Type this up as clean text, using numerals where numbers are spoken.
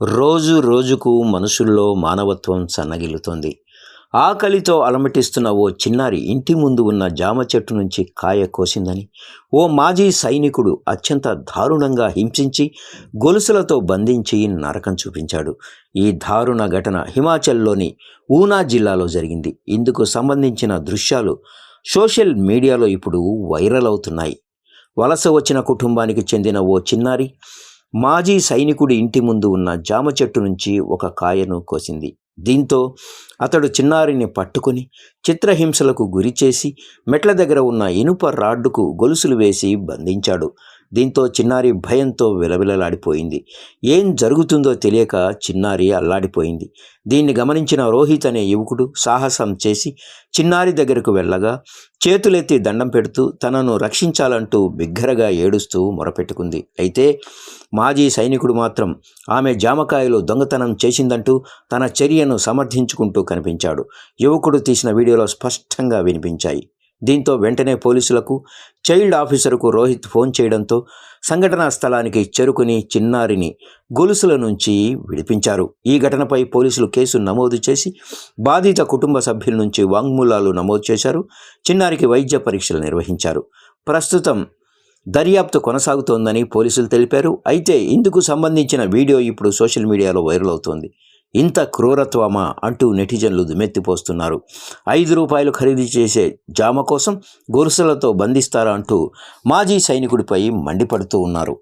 రోజు రోజుకు మనుషుల్లో మానవత్వం సన్నగిల్లుతోంది. ఆకలితో అలమటిస్తున్న ఓ చిన్నారి ఇంటి ముందు ఉన్న జామ చెట్టు నుంచి కాయ కోసిందని ఓ మాజీ సైనికుడు అత్యంత దారుణంగా హింసించి గొలుసులతో బంధించి నరకం చూపించాడు. ఈ దారుణ ఘటన హిమాచల్లోని ఊనా జిల్లాలో జరిగింది. ఇందుకు సంబంధించిన దృశ్యాలు సోషల్ మీడియాలో ఇప్పుడు వైరల్ అవుతున్నాయి. వలస వచ్చిన కుటుంబానికి చెందిన ఓ చిన్నారి మాజీ సైనికుడి ఇంటి ముందు ఉన్న జామ చెట్టు నుంచి ఒక కాయను కోసింది. దీంతో అతడు చిన్నారిని పట్టుకొని చిత్రహింసలకు గురిచేసి మెట్ల దగ్గర ఉన్న ఇనుప రాడ్డుకు గొలుసులు వేసి బంధించాడు. దీంతో చిన్నారి భయంతో విలవిలలాడిపోయింది. ఏం జరుగుతుందో తెలియక చిన్నారి అల్లాడిపోయింది. దీన్ని గమనించిన రోహిత్ అనే యువకుడు సాహసం చేసి చిన్నారి దగ్గరకు వెళ్ళగా చేతులెత్తి దండం పెడుతూ తనను రక్షించాలంటూ బిగ్గరగా ఏడుస్తూ మొరపెట్టుకుంది. అయితే మాజీ సైనికుడు మాత్రం ఆమె జామకాయలు దొంగతనం చేసిందంటూ తన చర్యను సమర్థించుకుంటూ కనిపించాడు. యువకుడు తీసిన వీడియోలో స్పష్టంగా వినిపించాయి. దీంతో వెంటనే పోలీసులకు, చైల్డ్ ఆఫీసర్కు రోహిత్ ఫోన్ చేయడంతో సంఘటనా స్థలానికి చేరుకుని చిన్నారిని గొలుసుల నుంచి విడిపించారు. ఈ ఘటనపై పోలీసులు కేసు నమోదు చేసి బాధిత కుటుంబ సభ్యుల నుంచి వాంగ్మూలాలు నమోదు చేశారు. చిన్నారికి వైద్య పరీక్షలు నిర్వహించారు. ప్రస్తుతం దర్యాప్తు కొనసాగుతోందని పోలీసులు తెలిపారు. అయితే ఇందుకు సంబంధించిన వీడియో ఇప్పుడు సోషల్ మీడియాలో వైరల్ అవుతోంది. ఇంత క్రూరత్వమా అంటూ నెటిజన్లు దుమ్మెత్తిపోస్తున్నారు. ₹5 ఖరీదు చేసే జామ కోసం గొలుసులతో బంధిస్తారా అంటూ మాజీ సైనికుడిపై మండిపడుతూ ఉన్నారు.